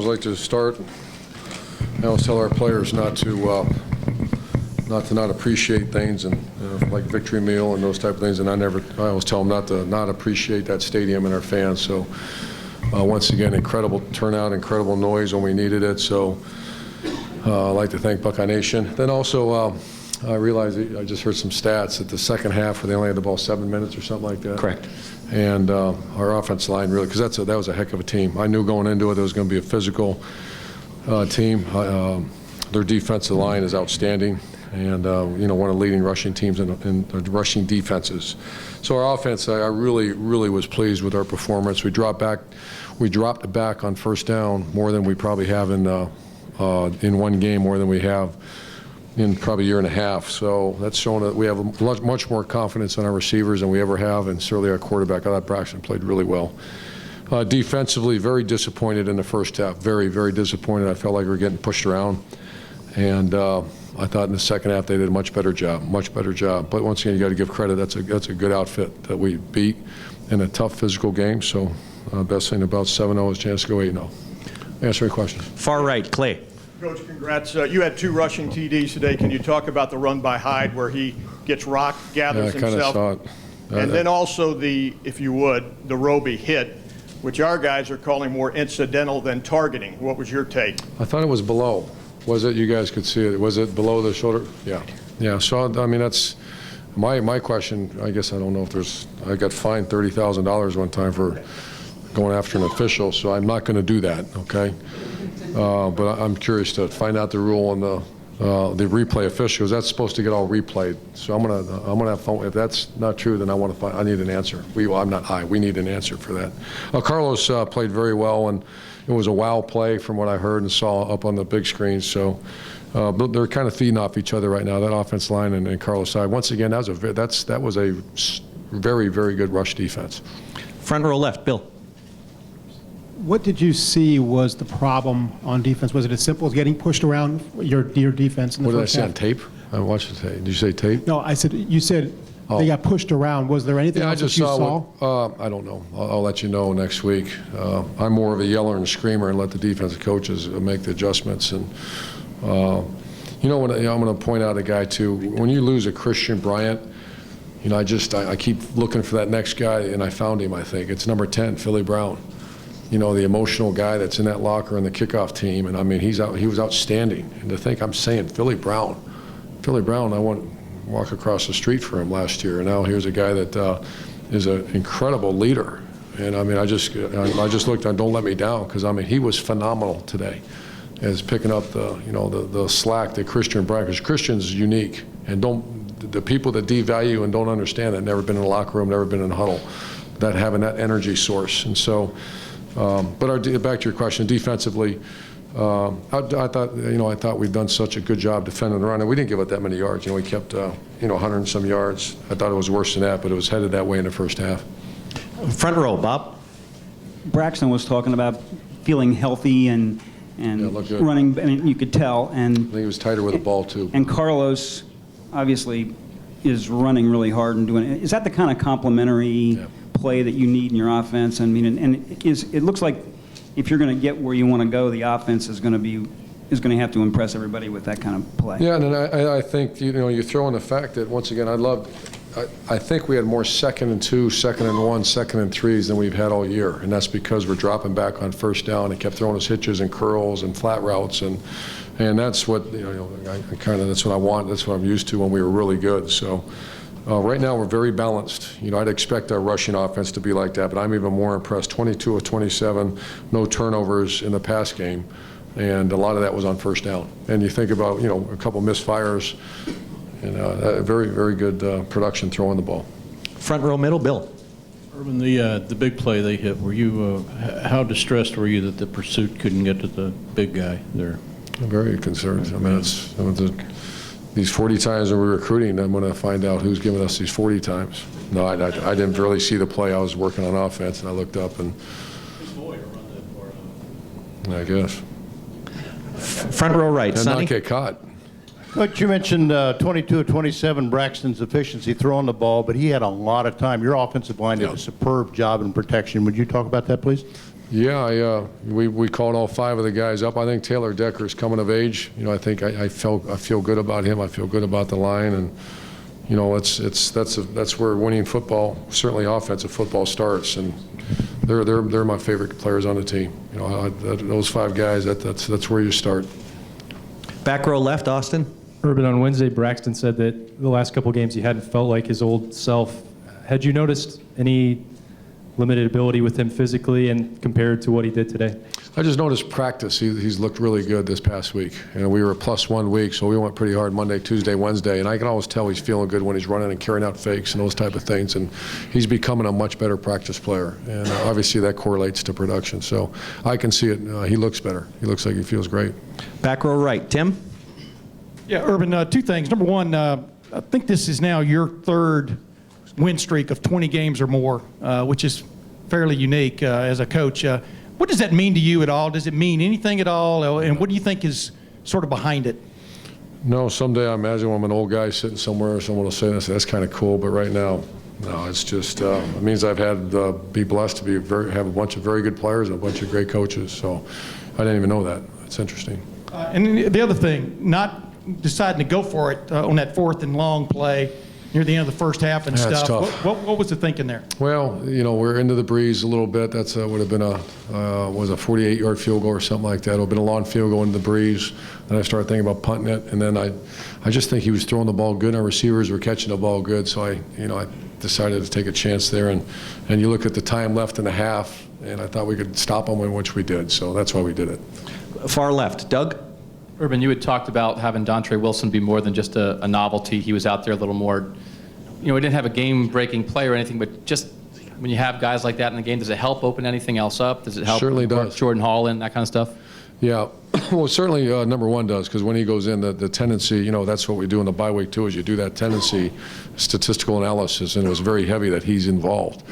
always like to start. I always tell our players not to not appreciate things and like victory meal and those type of things. And I always tell them not appreciate that stadium and our fans. So once again, incredible turnout, incredible noise when we needed it. So I'd like to thank Buckeye Nation. Then also I realized I just heard some stats that the second half where they only had the ball 7 minutes or something like that. Correct. And our offensive line really, because that was a heck of a team. I knew going into it there was going to be a physical team. Their defensive line is outstanding, and one of the leading rushing teams in rushing defenses. So our offense, I really was pleased with our performance. We dropped back on first down more than we probably have in one game, more than we have in probably a year and a half. So that's showing that we have much more confidence in our receivers than we ever have, and certainly our quarterback, I thought Braxton played really well. Defensively, very disappointed in the first half. Very, very disappointed. I felt like we were getting pushed around. And I thought in the second half they did a much better job. But once again, you got to give credit. That's a good outfit that we beat in a tough physical game. So best thing about 7-0 is a chance to go 8-0. Answer any questions. Far right, Clay. Coach, congrats. You had 2 rushing TDs today. Can you talk about the run by Hyde where he gets rocked, gathers himself? I kind of saw it. And then also if you would, the Roby hit, which our guys are calling more incidental than targeting. What was your take? I thought it was below. Was it? You guys could see it. Was it below the shoulder? Yeah. Yeah. So, I mean, that's my question. I guess I don't know if I got fined $30,000 one time for going after an official, so I'm not going to do that, okay? But I'm curious to find out the rule on the replay officials. That's supposed to get all replayed. So I'm gonna have fun. If that's not true, then I need an answer. We need an answer for that. Carlos played very well, and it was a wow play from what I heard and saw up on the big screen. So but they're kind of feeding off each other right now. That offense line and Carlos side. Once again, that was a very, very good rush defense. Front row left, Bill. What did you see was the problem on defense? Was it as simple as getting pushed around your defense in the first half? What did I say on tape? I watched the tape. Did you say tape? No, you said they got pushed around. Was there anything else that you saw? I don't know. I'll let you know next week. I'm more of a yeller and a screamer and let the defensive coaches make the adjustments. And I'm going to point out a guy too. When you lose a Christian Bryant, I keep looking for that next guy, and I found him. I think it's number 10, Philly Brown. The emotional guy that's in that locker in the kickoff team. And I mean, he was outstanding. And to think I'm saying Philly Brown, I went walk across the street for him last year. And now here's a guy that is an incredible leader. And I mean, I just looked on Don't Let Me Down, because I mean, he was phenomenal today as picking up the slack that Christian Bryant, because Christian's unique. And the people that devalue and don't understand that, never been in a locker room, never been in a huddle, that having that energy source. And so, but back to your question, defensively, I thought we'd done such a good job defending the run, and we didn't give up that many yards. We kept 100 and some yards. I thought it was worse than that, but it was headed that way in the first half. Front row, Bob. Braxton was talking about feeling healthy and running. I mean, you could tell. And I think he was tighter with the ball too. And Carlos, obviously, is running really hard and doing it. Is that the kind of complementary play that you need in your offense? I mean, it looks like if you're going to get where you want to go, the offense is going to have to impress everybody with that kind of play. Yeah, and I think you throw in the fact that once again I think we had more 2nd and 2, 2nd and 1, 2nd and 3s than we've had all year, and that's because we're dropping back on first down and kept throwing us hitches and curls and flat routes, and that's what that's what I want. That's what I'm used to when we were really good. So. Right now we're very balanced. I'd expect our rushing offense to be like that, but I'm even more impressed. 22 of 27, no turnovers in the pass game, and a lot of that was on first down. And you think about a couple misfires, and very, very good production throwing the ball. Front row middle, Bill. Urban, the big play they hit, were you how distressed were you that the pursuit couldn't get to the big guy there? I'm very concerned. I mean, these 40 times when we're recruiting, I'm going to find out who's giving us these 40 times. No, I didn't really see the play. I was working on offense, and I looked up, and I guess. Front row right, and Sonny. not get caught. Coach, you mentioned 22 of 27, Braxton's efficiency throwing the ball, but he had a lot of time. Your offensive line did a superb job in protection. Would you talk about that, please? Yeah, we called all 5 of the guys up. I think Taylor Decker's coming of age. You know, I think I feel good about him. I feel good about the line, and you know, that's where winning football, certainly offensive football, starts. And they're my favorite players on the team. You know, those 5 guys. That's where you start. Back row left, Austin. Urban, on Wednesday, Braxton said that the last couple games he hadn't felt like his old self. Had you noticed any limited ability with him physically and compared to what he did today? I just noticed practice. He's looked really good this past week. You know, we were a +1 week, so we went pretty hard Monday, Tuesday, Wednesday, and I can always tell he's feeling good when he's running and carrying out fakes and those type of things, and he's becoming a much better practice player, and obviously that correlates to production. So I can see it. He looks better. He looks like he feels great. Back row right, Tim. Yeah, Urban, 2 things. Number one, I think this is now your 3rd win streak of 20 games or more, which is fairly unique as a coach. What does that mean to you at all? Does it mean anything at all? And what do you think is sort of behind it? No, someday I imagine when I'm an old guy sitting somewhere, someone will say this, that's kind of cool, but right now, no, it's just, it means I've had, be blessed to have a bunch of very good players and a bunch of great coaches, so I didn't even know that. It's interesting. And the other thing, not deciding to go for it on that 4th and long play near the end of the first half and That's stuff. tough. What was the thinking there? Well, you know, we're into the breeze a little bit. That's would have been a 48-yard field goal or something like that. It would have been a long field goal into the breeze. Then I started thinking about punting it, and then I just think he was throwing the ball good. Our receivers were catching the ball good, so I decided to take a chance there. And you look at the time left in the half, and I thought we could stop them, which we did. So that's why we did it. Far left, Doug. Urban, you had talked about having Dontre Wilson be more than just a novelty. He was out there a little more, you know, we didn't have a game-breaking play or anything, but just when you have guys like that in the game, does it help open anything else up? Does it help Certainly does. Jordan Hall and that kind of stuff? Yeah, well, certainly number 1 does, because when he goes in, the tendency, you know, that's what we do in the bye week too, is you do that tendency statistical analysis, and it was very heavy that he's involved.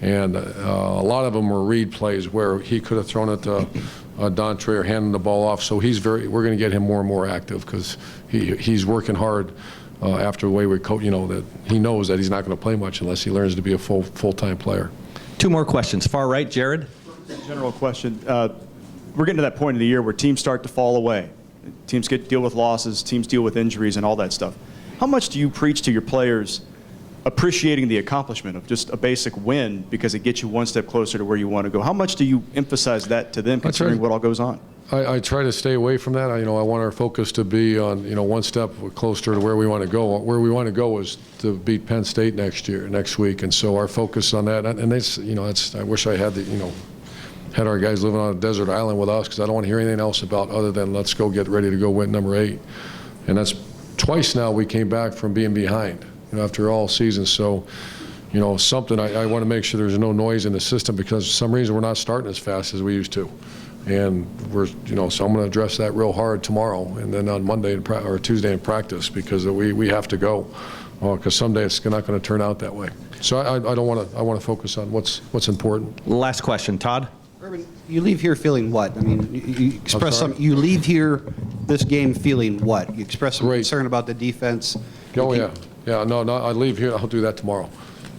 And a lot of them were read plays where he could have thrown it to Dontre or handing the ball off. So we're going to get him more and more active, because he's working hard after the way we coach. You know, that he knows that he's not going to play much unless he learns to be a full-time player. 2 more questions. Far right, Jared. General question. We're getting to that point of the year where teams start to fall away. Teams deal with losses, teams deal with injuries and all that stuff. How much do you preach to your players appreciating the accomplishment of just a basic win because it gets you one step closer to where you want to go? How much do you emphasize that to them, considering what all goes on? I try to stay away from that. I want our focus to be on, one step closer to where we want to go. Where we want to go is to beat Penn State next week, and so our focus on that. And that's I wish I had had our guys living on a desert island with us, because I don't want to hear anything else about other than let's go get ready to go win number 8. And that's twice now we came back from being behind, after all season. So, something I want to make sure there's no noise in the system, because for some reason we're not starting as fast as we used to. And so I'm going to address that real hard tomorrow, and then on Monday or Tuesday in practice, because we have to go, because someday it's not going to turn out that way. So I want to focus on what's important. Last question, Todd. Urban, you leave here feeling what? I mean, you express some. You leave here this game feeling what? You express some concern about the defense. Oh yeah. No. I leave here. I'll do that tomorrow.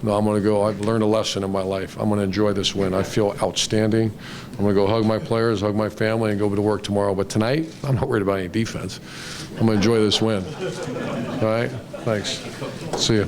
No, I'm going to go. I've learned a lesson in my life. I'm going to enjoy this win. I feel outstanding. I'm going to go hug my players, hug my family, and go to work tomorrow. But tonight, I'm not worried about any defense. I'm going to enjoy this win. All right? Thanks. See you.